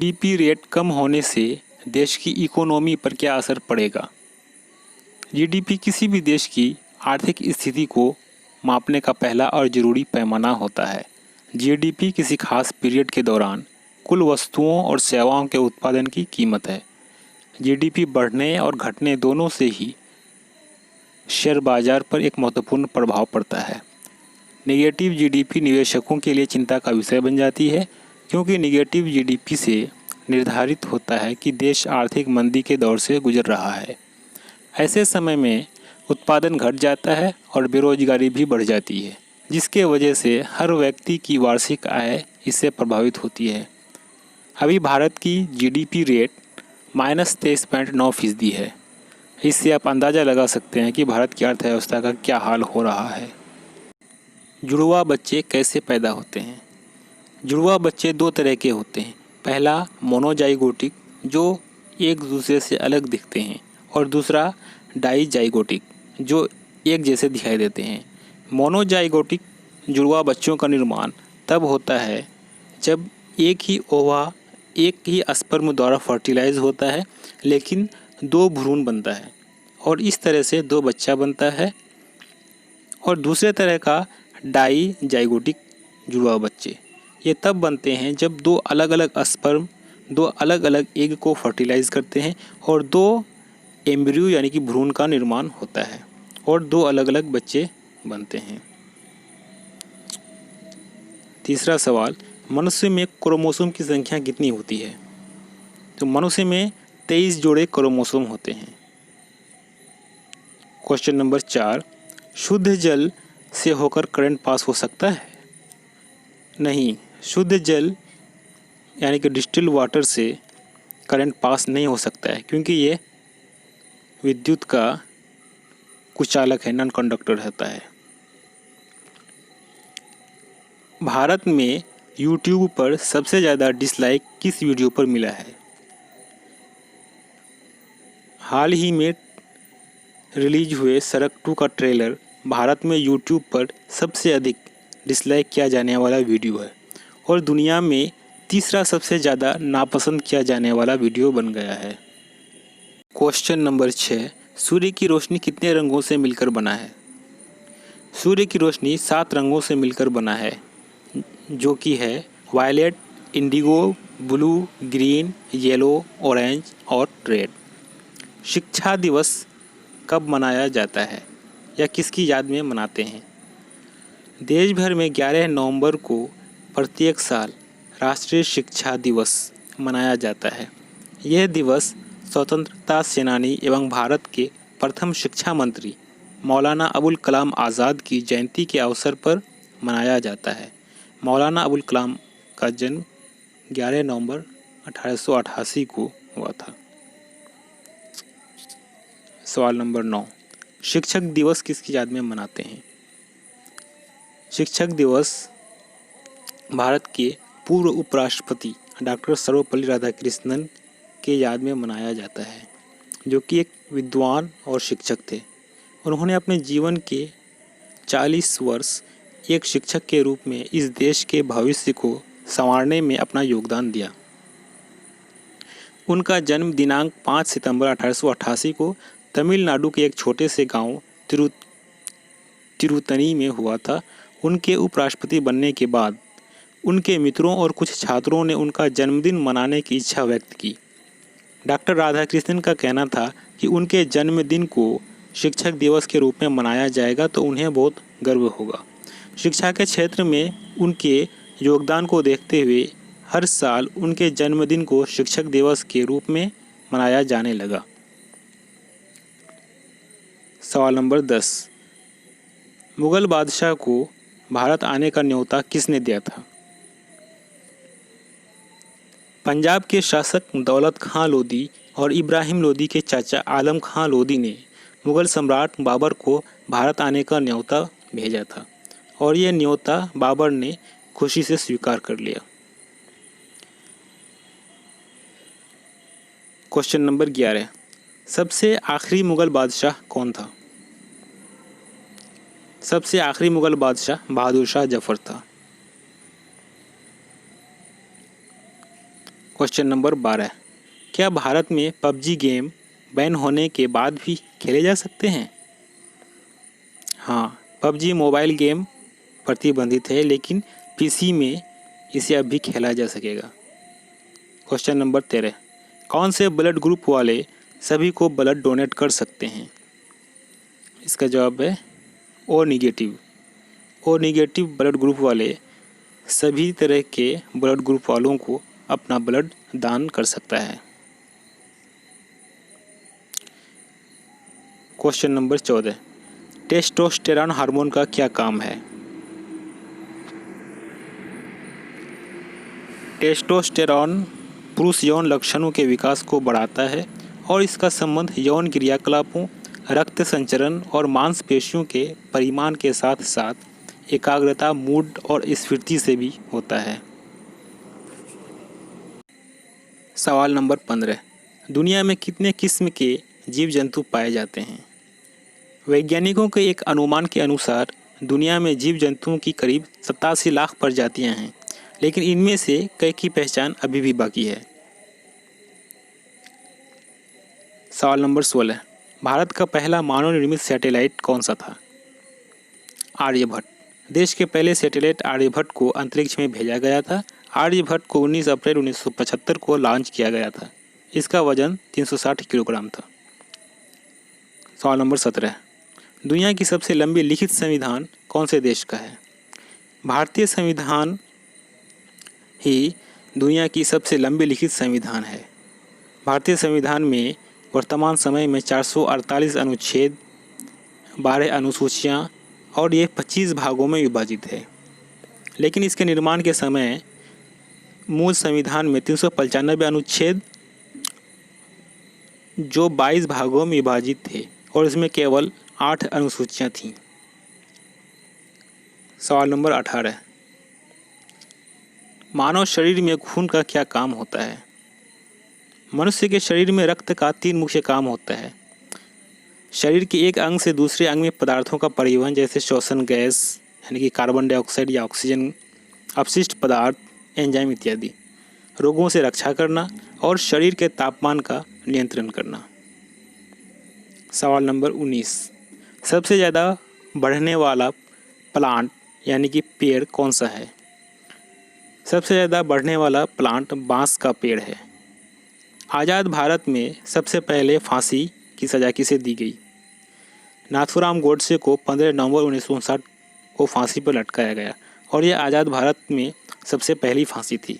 GDP rate कम होने से देश की इकोनॉमी पर क्या असर पड़ेगा? जीडीपी किसी भी देश की आर्थिक स्थिति को मापने का पहला और ज़रूरी पैमाना होता है। जीडीपी किसी खास पीरियड के दौरान कुल वस्तुओं और सेवाओं के उत्पादन की कीमत है। जीडीपी बढ़ने और घटने दोनों से ही शेयर बाजार पर एक महत्वपूर्ण प्रभाव पड़ता है। नेगेटिव जीडीपी निवेशकों के लिए चिंता का विषय बन जाती है, क्योंकि नेगेटिव जीडीपी से निर्धारित होता है कि देश आर्थिक मंदी के दौर से गुजर रहा है। ऐसे समय में उत्पादन घट जाता है और बेरोजगारी भी बढ़ जाती है, जिसके वजह से हर व्यक्ति की वार्षिक आय इससे प्रभावित होती है। अभी भारत की जीडीपी रेट -23.9% है। इससे आप अंदाज़ा लगा सकते हैं कि भारत की अर्थव्यवस्था का क्या हाल हो रहा है। जुड़वा बच्चे कैसे पैदा होते हैं? जुड़वा बच्चे दो तरह के होते हैं। पहला मोनोजाइगोटिक, जो एक दूसरे से अलग दिखते हैं, और दूसरा डाइजाइगोटिक, जो एक जैसे दिखाई देते हैं। मोनोजाइगोटिक जुड़वा बच्चों का निर्माण तब होता है जब एक ही ओवा एक ही स्पर्म द्वारा फर्टिलाइज होता है, लेकिन दो भ्रूण बनता है और इस तरह से दो बच्चा बनता है। और दूसरे तरह का डाइजाइगोटिक जुड़वा बच्चे ये तब बनते हैं जब दो अलग अलग स्पर्म दो अलग अलग एग को फर्टिलाइज करते हैं और दो एम्ब्रियो यानी कि भ्रूण का निर्माण होता है और दो अलग अलग बच्चे बनते हैं। तीसरा सवाल, मनुष्य में क्रोमोसोम की संख्या कितनी होती है? तो मनुष्य में 23 जोड़े क्रोमोसोम होते हैं। क्वेश्चन नंबर 4, शुद्ध जल से होकर करंट पास हो सकता है? नहीं, शुद्ध जल यानी कि डिस्टिल्ड वाटर से करंट पास नहीं हो सकता है, क्योंकि ये विद्युत का कुचालक है, नॉन कंडक्टर होता है। भारत में यूट्यूब पर सबसे ज़्यादा डिसलाइक किस वीडियो पर मिला है? हाल ही में रिलीज हुए सड़क 2 का ट्रेलर भारत में यूट्यूब पर सबसे अधिक डिसलाइक किया जाने वाला वीडियो है और दुनिया में तीसरा सबसे ज़्यादा नापसंद किया जाने वाला वीडियो बन गया है। क्वेश्चन नंबर 6, सूर्य की रोशनी कितने रंगों से मिलकर बना है? सूर्य की रोशनी 7 रंगों से मिलकर बना है, जो कि है violet, indigo, blue, green, yellow, orange और रेड। शिक्षा दिवस कब मनाया जाता है या किसकी याद में मनाते हैं? देश भर में 11 नवंबर को प्रत्येक साल राष्ट्रीय शिक्षा दिवस मनाया जाता है। यह दिवस स्वतंत्रता सेनानी एवं भारत के प्रथम शिक्षा मंत्री मौलाना अबुल कलाम आज़ाद की जयंती के अवसर पर मनाया जाता है। मौलाना अबुल कलाम का जन्म 11 नवंबर 1888 को हुआ था। सवाल नंबर 9, शिक्षक दिवस किसकी याद में मनाते हैं? शिक्षक दिवस भारत के पूर्व उपराष्ट्रपति डॉक्टर सर्वपल्ली राधाकृष्णन के याद में मनाया जाता है, जो कि एक विद्वान और शिक्षक थे। उन्होंने अपने जीवन के 40 वर्ष एक शिक्षक के रूप में इस देश के भविष्य को संवारने में अपना योगदान दिया। उनका जन्म दिनांक 5 सितंबर 1888 को तमिलनाडु के एक छोटे से गांव तिरुतनी में हुआ था। उनके उपराष्ट्रपति बनने के बाद उनके मित्रों और कुछ छात्रों ने उनका जन्मदिन मनाने की इच्छा व्यक्त की। डॉक्टर राधाकृष्णन का कहना था कि उनके जन्मदिन को शिक्षक दिवस के रूप में मनाया जाएगा तो उन्हें बहुत गर्व होगा। शिक्षा के क्षेत्र में उनके योगदान को देखते हुए हर साल उनके जन्मदिन को शिक्षक दिवस के रूप में मनाया जाने लगा। सवाल नंबर 10, मुगल बादशाह को भारत आने का न्योता किसने दिया था? पंजाब के शासक दौलत खां लोधी और इब्राहिम लोधी के चाचा आलम खां लोधी ने मुगल सम्राट बाबर को भारत आने का न्योता भेजा था और यह न्योता बाबर ने खुशी से स्वीकार कर लिया। क्वेश्चन नंबर 11, सबसे आखिरी मुगल बादशाह कौन था? सबसे आखिरी मुगल बादशाह बहादुर शाह जफर था। क्वेश्चन नंबर 12, क्या भारत में पबजी गेम बैन होने के बाद भी खेले जा सकते हैं? हाँ, पबजी मोबाइल गेम प्रतिबंधित है, लेकिन पीसी में इसे अब भी खेला जा सकेगा। क्वेश्चन नंबर 13, कौन से ब्लड ग्रुप वाले सभी को ब्लड डोनेट कर सकते हैं? इसका जवाब है O negative. O negative blood group वाले सभी तरह के ब्लड ग्रुप वालों को अपना ब्लड दान कर सकता है। क्वेश्चन नंबर 14, टेस्टोस्टेरॉन हार्मोन का क्या काम है? टेस्टोस्टेरॉन पुरुष यौन लक्षणों के विकास को बढ़ाता है और इसका संबंध यौन क्रियाकलापों, रक्त संचरण और मांसपेशियों के परिमाण के साथ साथ एकाग्रता, मूड और स्फूर्ति से भी होता है। सवाल नंबर 15, दुनिया में कितने किस्म के जीव जंतु पाए जाते हैं? वैज्ञानिकों के एक अनुमान के अनुसार दुनिया में जीव जंतुओं की करीब 87 लाख प्रजातियां हैं, लेकिन इनमें से कई की पहचान अभी भी बाकी है। सवाल नंबर 16, भारत का पहला मानव निर्मित सैटेलाइट कौन सा था? आर्यभट्ट। देश के पहले सैटेलाइट आर्यभट्ट को अंतरिक्ष में भेजा गया था। आर्यभट्ट को 19 अप्रैल 1975 को लॉन्च किया गया था। इसका वजन 360 किलोग्राम था। सवाल नंबर 17, दुनिया की सबसे लंबी लिखित संविधान कौन से देश का है? भारतीय संविधान ही दुनिया की सबसे लंबी लिखित संविधान है। भारतीय संविधान में वर्तमान समय में 448 अनुच्छेद, 12 अनुसूचियाँ और ये 25 भागों में विभाजित है, लेकिन इसके निर्माण के समय मूल संविधान में 395 अनुच्छेद जो 22 भागों में विभाजित थे और इसमें केवल 8 अनुसूचियाँ थीं। सवाल नंबर 18, मानव शरीर में खून का क्या काम होता है? मनुष्य के शरीर में रक्त का 3 मुख्य काम होता है। शरीर के एक अंग से दूसरे अंग में पदार्थों का परिवहन, जैसे श्वसन गैस यानी कि कार्बन डाइऑक्साइड या ऑक्सीजन, अपशिष्ट पदार्थ, एंजाइम इत्यादि, रोगों से रक्षा करना और शरीर के तापमान का नियंत्रण करना। सवाल नंबर 19, सबसे ज़्यादा बढ़ने वाला प्लांट यानी कि पेड़ कौन सा है? सबसे ज़्यादा बढ़ने वाला प्लांट बांस का पेड़ है। आज़ाद भारत में सबसे पहले फांसी की सज़ा किसे दी गई? नाथूराम गोडसे को 15 नवंबर 1959 को फांसी पर लटकाया गया और यह आज़ाद भारत में सबसे पहली फांसी थी।